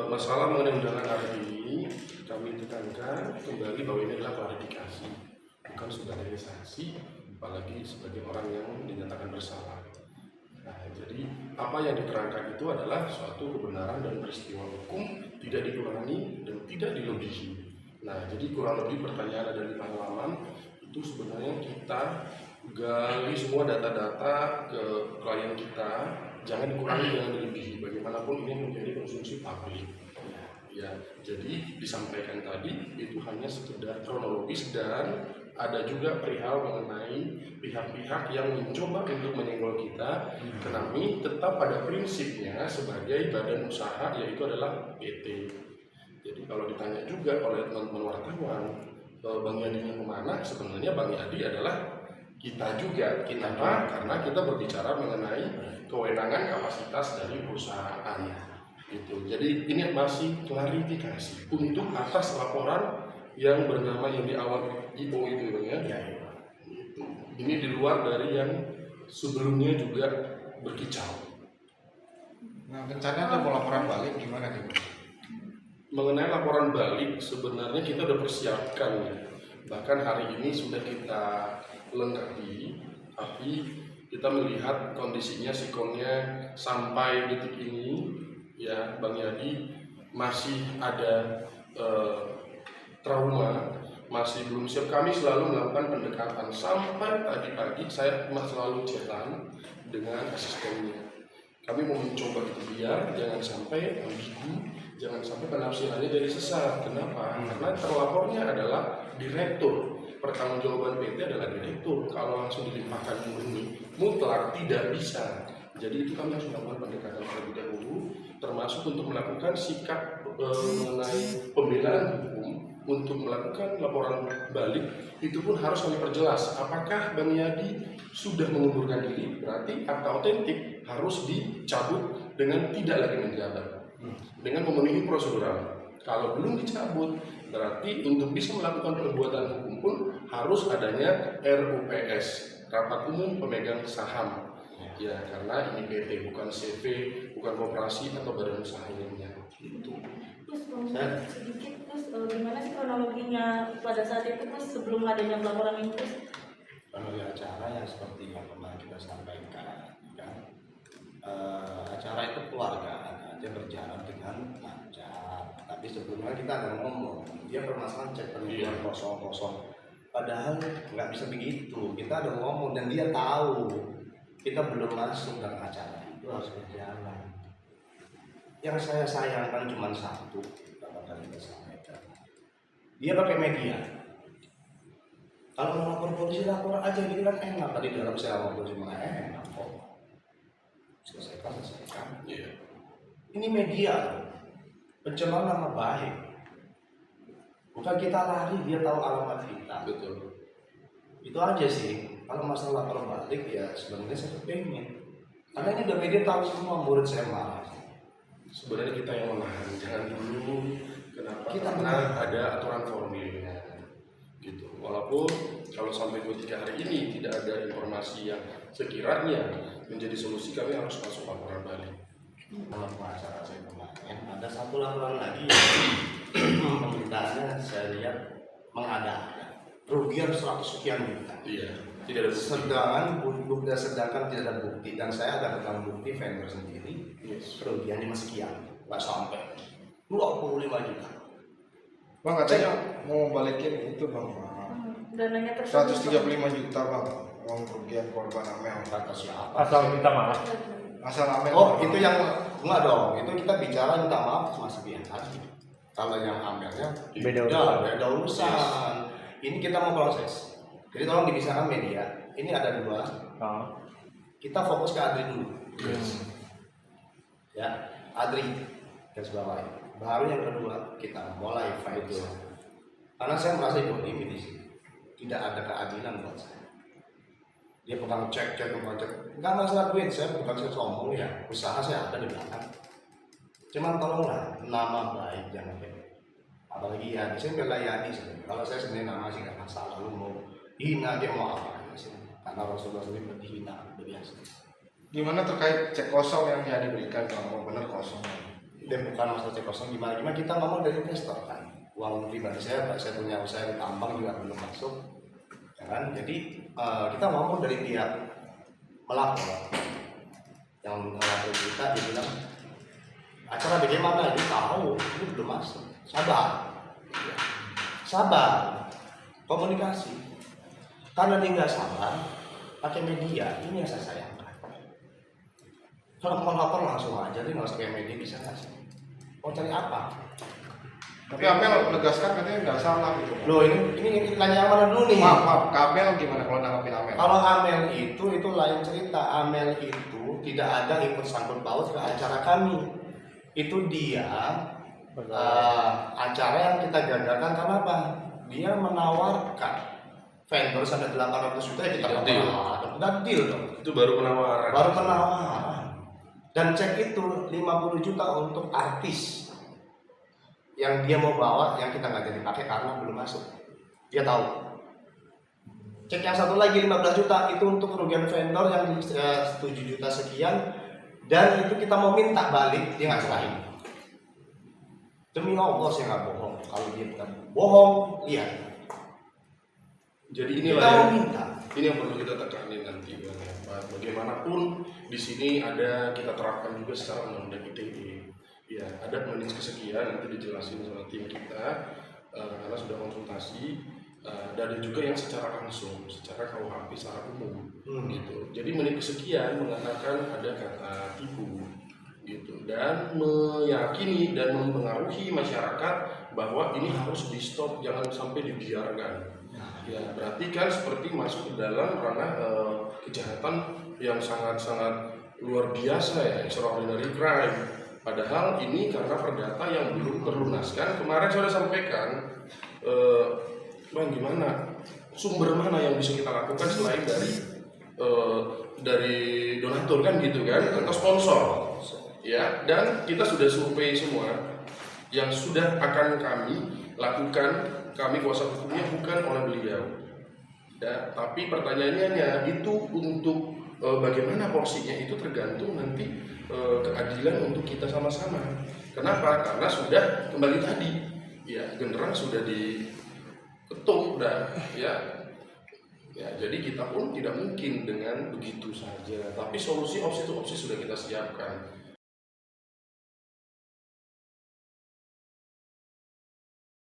Masalah mengenai undangan hari ini kami tekankan kembali bahwa ini adalah klarifikasi, bukan sebagai saksi, apalagi sebagai orang yang dinyatakan bersalah. Nah, jadi apa yang diterangkan itu adalah suatu kebenaran dan peristiwa hukum, tidak dikurangi dan tidak dilebihi. Nah, jadi kurang lebih pertanyaan dari halaman itu sebenarnya kita gali semua data-data ke klien kita, jangan dikurangi, jangan dilebihi. Bagaimanapun ini menjadi konsumsi publik. Ya, jadi disampaikan tadi itu hanya sekedar kronologis dan ada juga perihal mengenai pihak-pihak yang mencoba untuk menyenggol kita. Kami tetap pada prinsipnya sebagai badan usaha yaitu adalah PT. Jadi kalau ditanya juga oleh teman-teman wartawan, Bang Yadi kemana? Sebenarnya Bang Yadi adalah kita juga. Kenapa? Karena kita berbicara mengenai kewenangan kapasitas dari perusahaan. Gitu. Jadi ini masih klarifikasi untuk atas laporan yang bernama yang di awal IO itu ya. Gitu. Ini di luar dari yang sebelumnya juga berkicau. Nah, rencananya mau laporan balik gimana nih? Mengenai laporan balik sebenarnya kita sudah persiapkan ya. Bahkan hari ini sudah kita lengkapi, tapi kita melihat kondisinya sikonnya sampai detik ini ya Bang Yadi masih ada trauma, masih belum siap. Kami selalu melakukan pendekatan sampai tadi pagi saya selalu chatan dengan asistennya. Kami mau mencoba itu biar jangan sampai ambigu, jangan sampai penafsirannya jadi sesat. Kenapa? Karena terlapornya adalah direktur. Pertanggungjawaban PT adalah direktur. Kalau langsung dilimpahkan murni, mutlak tidak bisa. Jadi itu kami harus melakukan pendekatan terlebih dahulu, termasuk untuk melakukan sikap mengenai pembelaan hukum, untuk melakukan laporan balik, itu pun harus kami perjelas. Apakah Bang Yadi sudah mengundurkan diri, berarti akta otentik harus dicabut dengan tidak lagi menjabat, dengan memenuhi prosedural. Kalau belum dicabut, berarti untuk bisa melakukan perbuatan hukum pun harus adanya RUPS, Rapat Umum Pemegang Saham. Ya, karena ini PT, bukan CV, bukan koperasi atau badan usaha lainnya. Itu. Terus sedikit, terus gimana sih kronologinya pada saat itu, terus sebelum adanya pelaporan ini? Terus kronologi acara yang seperti yang kemarin kita sampaikan, kan? Acara itu keluargaan aja berjalan dengan lancar. Tapi sebelumnya kita ada ngomong, dia permasalahan cek penumpang kosong-kosong. Padahal nggak bisa begitu. Kita ada ngomong dan dia tahu. Kita belum masuk dalam acara itu harus berjalan. Yang saya sayangkan cuma satu, Bapak tadi kita sampaikan. Dia pakai media. Kalau mau lapor polisi lapor aja gitu kan enak. Tadi dalam saya lapor polisi malah enak kok. Selesaikan. Iya. Ini media, pencemaran nama baik. Bukan kita lari, dia tahu alamat kita. Betul. Itu aja sih. Kalau masalah lapor balik ya sebenarnya saya kepengen. Karena ini udah media tahu semua, murid saya marah. Sebenarnya kita yang menahan, jangan dulu. Kenapa? Kita Karena ada aturan formilnya, gitu. Walaupun kalau sampai 2-3 hari ini tidak ada informasi yang sekiranya menjadi solusi, kami harus masuk laporan balik. Dalam acara saya kemarin ada satu laporan lagi pemerintahnya saya lihat mengada-ada kerugian 100 sekian juta. Iya, tidak ada bukti. Sedangkan tidak ada bukti dan saya ada rekam bukti vendor sendiri. Yes. Kerugiannya sekian, nggak sampai 25 juta. Bang katanya mau balikin itu bang, dananya tersebut 135 juta bang, uang kerugian korban Amel. Kata siapa? Asal minta maaf. Asal Amel. Oh itu yang enggak dong, itu kita bicara minta maaf masih biasa. Kalau yang Amelnya beda urusan. Ini kita mau proses. Jadi tolong dibisarkan media. Ini ada 2. Kita fokus ke Adri dulu. Yes. Ya, Adri garis bawah. Baru yang kedua kita mulai fight. Karena saya merasa didolimi di sini. Tidak ada keadilan buat saya. Dia pegang cek. Enggak masalah duit, saya bukan saya sombong ya. Usaha saya ada di belakang. Cuman tolonglah nama baik jangan beda. Apalagi ya, saya bela Yani sih. Kalau saya sebenarnya nama sih nggak masalah. Lu mau hina dia mau apa sih? Karena Rasulullah sendiri dihina biasa. Gimana terkait cek kosong yang dia diberikan kalau benar kosong? dan bukan masalah cek kosong gimana kita ngomong dari investor kan, uang pribadi saya punya usaha di tambang juga belum masuk, ya kan? Jadi kita ngomong dari pihak melapor, yang melapor kita dia bilang acara bagaimana, ini tahu ini belum masuk, sabar, komunikasi. Karena dia nggak sabar, pakai media, ini yang saya sayangkan. Kalau mau lapor langsung aja, dia nggak usah pakai media, bisa nggak sih? Mau cari apa? Tapi Amel menegaskan katanya nggak salah gitu. Loh ini nanya yang mana dulu nih? Maaf, Amel gimana kalau nanggapin Amel? Kalau Amel itu lain cerita. Amel itu tidak ada ikut sangkut paut ke acara kami. Itu dia acara yang kita gagalkan karena apa? Dia menawarkan vendor sampai 800 juta ya kita dapat deal dong. Itu baru penawaran. Dan cek itu 50 juta untuk artis yang dia mau bawa, yang kita nggak jadi pakai karena belum masuk. Dia tahu. Cek yang satu lagi 15 juta itu untuk kerugian vendor yang 7 juta sekian, dan itu kita mau minta balik, dia nggak serahin. Demi Allah saya nggak bohong. Kalau dia bukan bohong, lihat. Jadi Kita mau minta. ini yang perlu kita tekanin nanti Bang, ya. Bagaimanapun di sini ada kita terapkan juga secara undang-undang ITE. Ya, ada menit kesekian nanti dijelasin sama tim kita karena sudah konsultasi. Dan ada juga yang secara langsung, secara KUHP secara umum, gitu. Jadi menit kesekian mengatakan ada kata tipu, gitu, dan meyakini dan mempengaruhi masyarakat bahwa ini harus di stop, jangan sampai dibiarkan. Ya, berarti kan seperti masuk ke dalam ranah kejahatan yang sangat-sangat luar biasa ya, extraordinary crime. Padahal ini karena perdata yang belum terlunaskan. Kemarin saya sampaikan, Bang, gimana? Sumber mana yang bisa kita lakukan selain dari donatur kan gitu kan, atau sponsor? Ya, dan kita sudah survei semua yang sudah akan kami lakukan, kami kuasa hukumnya bukan oleh beliau. Ya, tapi pertanyaannya itu untuk bagaimana porsinya itu tergantung nanti keadilan untuk kita sama-sama. Kenapa? Karena sudah kembali tadi, ya genderang sudah diketuk dah, ya. Ya, jadi kita pun tidak mungkin dengan begitu saja. Tapi solusi opsi itu opsi sudah kita siapkan.